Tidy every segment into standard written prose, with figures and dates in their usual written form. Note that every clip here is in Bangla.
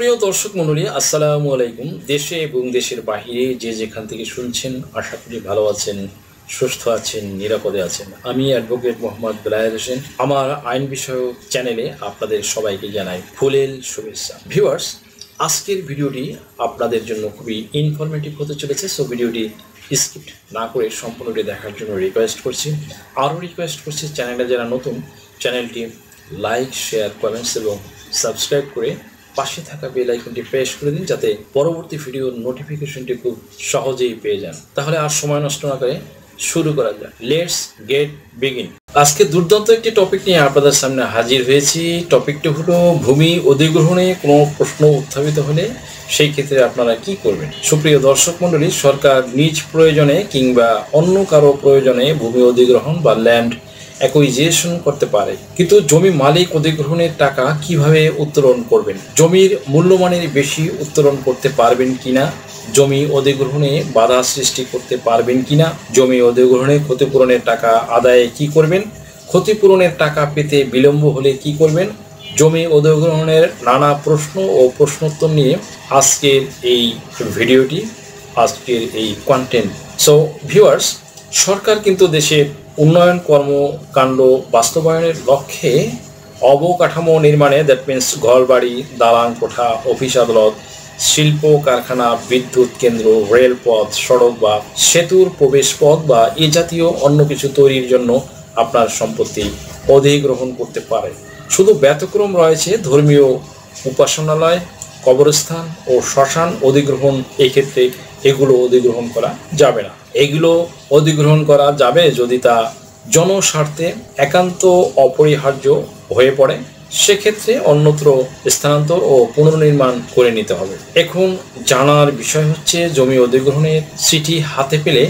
সুপ্রিয় দর্শক মণ্ডলী, আসসালামু আলাইকুম। দেশে এবং দেশের বাহিরে যে যেখান থেকে শুনছেন, আশা করি ভালো আছেন, সুস্থ আছেন, নিরাপদে আছেন। আমি অ্যাডভোকেট মোহাম্মদ বেলায়েত হোসেন। আমার আইন বিষয়ক চ্যানেলে আপনাদের সবাইকে জানাই ফুলেল শুভেচ্ছা। ভিউয়ার্স, আজকের ভিডিওটি আপনাদের জন্য খুবই ইনফরমেটিভ হতে চলেছে। সো ভিডিওটি স্কিপ না করে সম্পূর্ণটি দেখার জন্য রিকোয়েস্ট করছি। আরও রিকোয়েস্ট করছি, চ্যানেলে যারা নতুন, চ্যানেলটি লাইক, শেয়ার, কমেন্টস এবং সাবস্ক্রাইব করে পাশে থাকা বেল আইকনটি প্রেস করে দিন, যাতে পরবর্তী ভিডিওর নোটিফিকেশনটি খুব সহজেই পেয়ে যান। তাহলে আর সময় নষ্ট না করে শুরু করা যাক। Let's get begin. আজকে দুর্দান্ত একটি টপিক নিয়ে আপনাদের সামনে হাজির হয়েছি। টপিকটি হলো ভূমি অধিগ্রহণে কোনো প্রশ্ন উত্থাপিত হলে সেই ক্ষেত্রে আপনারা কি করবেন। সুপ্রিয় দর্শক মণ্ডলী, সরকার নিজ প্রয়োজনে কিংবা অন্য কারো প্রয়োজনে ভূমি অধিগ্রহণ বা ল্যান্ড অ্যাকুইজিশন করতে পারে, কিন্তু জমি মালিক অধিগ্রহণের টাকা কিভাবে উত্তোলন করবেন, জমির মূল্যমানের বেশি উত্তোলন করতে পারবেন কিনা, জমি অধিগ্রহণে বাধা সৃষ্টি করতে পারবেন কিনা, জমি অধিগ্রহণে ক্ষতিপূরণের টাকা আদায়ে কি করবেন, ক্ষতিপূরণের টাকা পেতে বিলম্ব হলে কি করবেন, জমি অধিগ্রহণের নানা প্রশ্ন ও প্রশ্নোত্তর নিয়ে আজকের এই ভিডিওটি, আজকের এই কন্টেন্ট। সো ভিউয়ার্স, সরকার কিন্তু দেশের উন্নয়ন কর্মকাণ্ড বাস্তবায়নের লক্ষ্যে অবকাঠামো নির্মাণে, দ্যাট মিনস ঘরবাড়ি, দালান কোঠা, অফিস আদালত, শিল্প কারখানা, বিদ্যুৎ কেন্দ্র, রেলপথ, সড়ক বা সেতুর প্রবেশপথ বা এ জাতীয় অন্য কিছু তৈরির জন্য আপনার সম্পত্তি অধিগ্রহণ করতে পারে। শুধু ব্যতিক্রম রয়েছে ধর্মীয় উপাসনালয়, কবরস্থান ও শ্মশান অধিগ্রহণ। এই ক্ষেত্রে এগুলো অধিগ্রহণ করা যাবে না। এগুলো অধিগ্রহণ করা যাবে যদি তা জনস্বার্থে একান্ত অপরিহার্য হয়ে পড়ে, সেক্ষেত্রে অন্যত্র স্থানান্তর ও পুনর্নির্মাণ করে নিতে হবে। এখন জানার বিষয় হচ্ছে, জমি অধিগ্রহণের চিঠি হাতে পেলে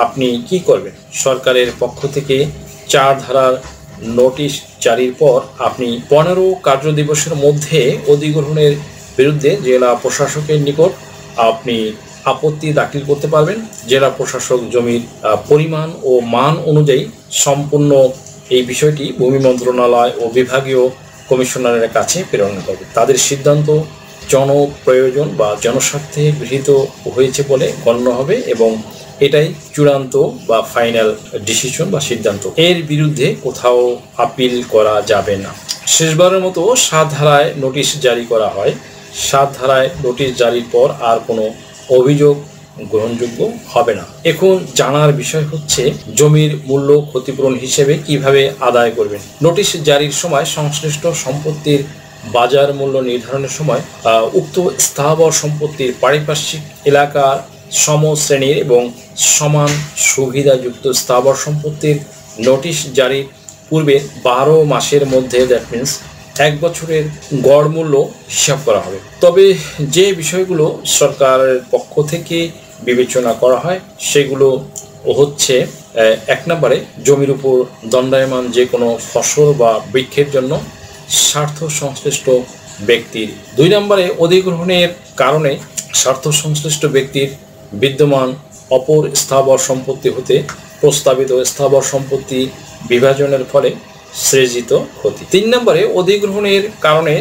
আপনি কি করবেন। সরকারের পক্ষ থেকে 4 ধারার নোটিশ জারির পর আপনি 15 কার্যদিবসের মধ্যে অধিগ্রহণের বিরুদ্ধে জেলা প্রশাসকের নিকট আপনি আপত্তি দাখিল করতে পারবেন। জেলা প্রশাসক জমির পরিমাণ ও মান অনুযায়ী সম্পূর্ণ এই বিষয়টি ভূমি মন্ত্রণালয় ও বিভাগীয় কমিশনারের কাছে প্রেরণ করবে। তাদের সিদ্ধান্ত জনপ্রয়োজন বা জনস্বার্থে গৃহীত হয়েছে বলে গণ্য হবে এবং এটাই চূড়ান্ত বা ফাইনাল ডিসিশন বা সিদ্ধান্ত। এর বিরুদ্ধে কোথাও আপিল করা যাবে না। শেষবারের মতো 7 ধারায় নোটিশ জারি করা হয়। 7 ধারায় নোটিশ জারির পর আর কোনো অভিযোগ গ্রহণযোগ্য হবে না। এখন জানার বিষয় হচ্ছে, জমির মূল্য ক্ষতিপূরণ হিসেবে কিভাবে আদায় করবেন। নোটিশ জারির সময় সংশ্লিষ্ট সম্পত্তির বাজার মূল্য নির্ধারণের সময় উক্ত স্থাবর সম্পত্তির পারিপার্শ্বিক এলাকার সমশ্রেণীর এবং সমান সুবিধাযুক্ত স্থাবর সম্পত্তির নোটিশ জারির পূর্বে 12 মাসের মধ্যে, দ্যাট মিনস 1 বছরের গড় মূল্য হিসাব করা হবে। তবে যে বিষয়গুলো সরকারের পক্ষ থেকে বিবেচনা করা হয় সেগুলো হচ্ছে, 1 নম্বরে জমির উপর দণ্ডায়মান যে কোনো ফসল বা বৃক্ষের জন্য স্বার্থ সংশ্লিষ্ট ব্যক্তির। 2 নম্বরে অধিগ্রহণের কারণে স্বার্থ সংশ্লিষ্ট ব্যক্তির বিদ্যমান অপর স্থাবর সম্পত্তি হতে প্রস্তাবিত স্থাবর সম্পত্তি বিভাজনের ফলে সৃজিত ক্ষতি। 3 নম্বরে অধিগ্রহণের কারণে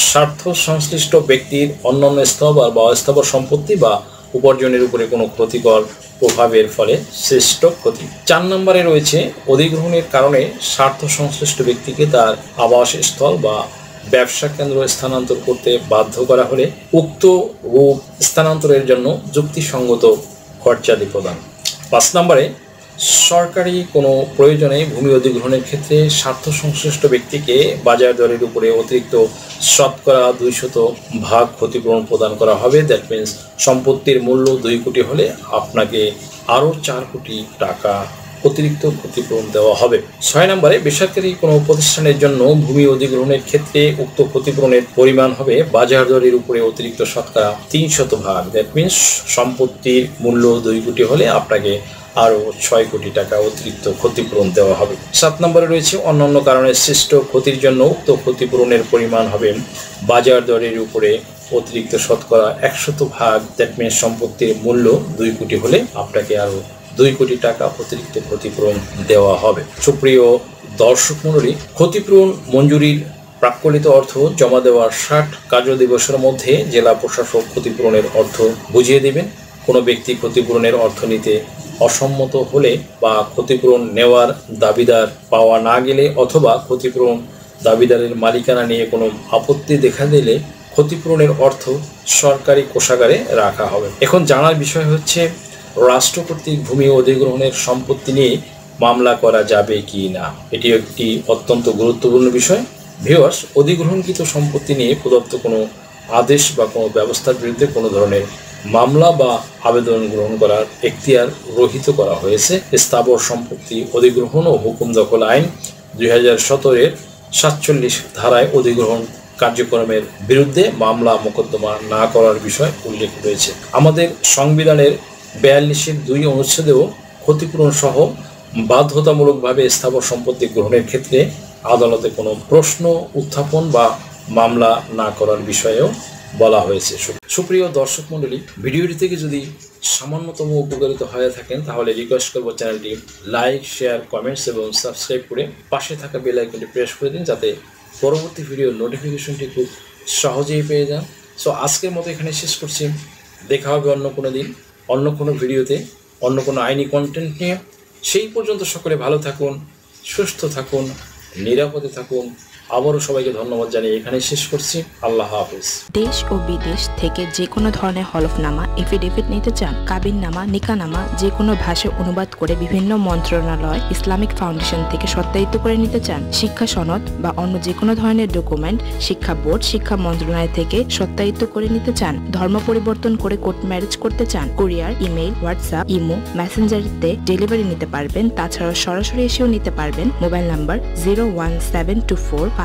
স্বার্থ সংশ্লিষ্ট ব্যক্তির অন্যান্য স্থাবর বা অস্থাবর সম্পত্তি বা উপার্জনের উপরে কোনো ক্ষতিকর প্রভাবের ফলে সৃষ্ট ক্ষতি। 4 নম্বরে রয়েছে, অধিগ্রহণের কারণে স্বার্থ সংশ্লিষ্ট ব্যক্তিকে তার আবাসস্থল বা ব্যবসা কেন্দ্র স্থানান্তর করতে বাধ্য করা হলে উক্ত রূপ স্থানান্তরের জন্য যুক্তিসঙ্গত খরচাদি প্রদান। 5 নম্বরে সরকারি কোনো প্রয়োজনে ভূমি অধিগ্রহণের ক্ষেত্রে স্বার্থ সংশ্লিষ্ট ব্যক্তিকে বাজার দরের উপরে অতিরিক্ত শতকরা 200% ক্ষতিপূরণ প্রদান করা হবে। দ্যাট মিনস সম্পত্তির মূল্য 2 কোটি হলে আপনাকে আরও 4 কোটি টাকা অতিরিক্ত ক্ষতিপূরণ দেওয়া হবে। 6 নম্বরে বেসরকারি কোনো প্রতিষ্ঠানের জন্য ভূমি অধিগ্রহণের ক্ষেত্রে উক্ত ক্ষতিপূরণের পরিমাণ হবে বাজার দরের উপরে অতিরিক্ত শতকরা 300%। দ্যাট মিনস সম্পত্তির মূল্য 2 কোটি হলে আপনাকে আরও 6 কোটি টাকা অতিরিক্ত ক্ষতিপূরণ দেওয়া হবে। 7 নম্বরে রয়েছে, অন্যান্য কারণে সৃষ্ট ক্ষতির জন্য উক্ত ক্ষতিপূরণের পরিমাণ হবে বাজার দরের উপরে অতিরিক্ত শতকরা 100%। দ্যাট মিনস সম্পত্তির মূল্য 2 কোটি হলে আপনাকে আরও 2 কোটি টাকা অতিরিক্ত ক্ষতিপূরণ দেওয়া হবে। সুপ্রিয় দর্শক মণ্ডলী, ক্ষতিপূরণ মঞ্জুরির প্রাক্কলিত অর্থ জমা দেওয়ার 60 কার্য দিবসের মধ্যে জেলা প্রশাসক ক্ষতিপূরণের অর্থ বুঝিয়ে দেবেন। কোনো ব্যক্তি ক্ষতিপূরণের অর্থ নিতে অসম্মত হলে বা ক্ষতিপূরণ নেওয়ার দাবিদার পাওয়া না গেলে অথবা ক্ষতিপূরণ দাবিদারের মালিকানা নিয়ে কোনো আপত্তি দেখা দিলে ক্ষতিপূরণের অর্থ সরকারি কোষাগারে রাখা হবে। এখন জানার বিষয় হচ্ছে রাষ্ট্র কর্তৃক ভূমি অধিগ্রহণের সম্পত্তি নিয়ে মামলা করা যাবে কি না। এটি একটি অত্যন্ত গুরুত্বপূর্ণ বিষয়। ভিউয়ার্স, অধিগ্রহণকৃত সম্পত্তি নিয়ে প্রদত্ত কোনো আদেশ বা কোনো ব্যবস্থার বিরুদ্ধে কোনো ধরনের মামলা বা আবেদন গ্রহণ করার এখতিয়ার রহিত করা হয়েছে স্থাবর সম্পত্তি অধিগ্রহণ ও হুকুম দখল আইন 2017-এর 47 ধারায় অধিগ্রহণ কার্যক্রমের বিরুদ্ধে মামলা মোকদ্দমা না করার বিষয় উল্লেখ রয়েছে। আমাদের সংবিধানের 42-2 অনুচ্ছেদেও ক্ষতিপূরণ সহ বাধ্যতামূলকভাবে স্থাবর সম্পত্তি গ্রহণের ক্ষেত্রে আদালতে কোনো প্রশ্ন উত্থাপন বা মামলা না করার বিষয়েও বলা হয়েছে। সুপ্রিয় দর্শক মণ্ডলী, ভিডিওটি থেকে যদি সামান্যতম উপকারিত হয়ে থাকেন তাহলে রিকোয়েস্ট করব চ্যানেলটি লাইক, শেয়ার, কমেন্টস এবং সাবস্ক্রাইব করে পাশে থাকা বেল আইকনটি প্রেস করে দিন, যাতে পরবর্তী ভিডিওর নোটিফিকেশনটি খুব সহজেই পেয়ে যান। সো আজকের মতো এখানে শেষ করছি। দেখা হবে অন্য কোনো দিন, অন্য কোনো ভিডিওতে, অন্য কোনো আইনি কন্টেন্ট নিয়ে। সেই পর্যন্ত সকলে ভালো থাকুন, সুস্থ থাকুন, নিরাপদে থাকুন। আবারও সবাইকে ধন্যবাদ জানিয়ে এখানে শেষ করছি। আল্লাহ হাফেজ। দেশ ও বিদেশ থেকে যে কোনো ধরনের হলফনামা, এফিডেভিট নিতে চান, কাবিননামা, নিকানামা যে কোনো ভাষায় অনুবাদ করে বিভিন্ন মন্ত্রণালয়, ইসলামিক ফাউন্ডেশন থেকে সত্যায়িত করে নিতে চান, শিক্ষা সনদ বা অন্য যে কোনো ধরনের ডকুমেন্ট শিক্ষা বোর্ড, শিক্ষা মন্ত্রণালয় থেকে সত্যায়িত করে নিতে চান, ধর্ম পরিবর্তন করে কোর্ট ম্যারেজ করতে চান, কুরিয়ার, ইমেইল, হোয়াটসঅ্যাপ, ইমো, মেসেঞ্জারিতে ডেলিভারি নিতে পারবেন। তাছাড়াও সরাসরি এসেও নিতে পারবেন। Mobile number 01724583880।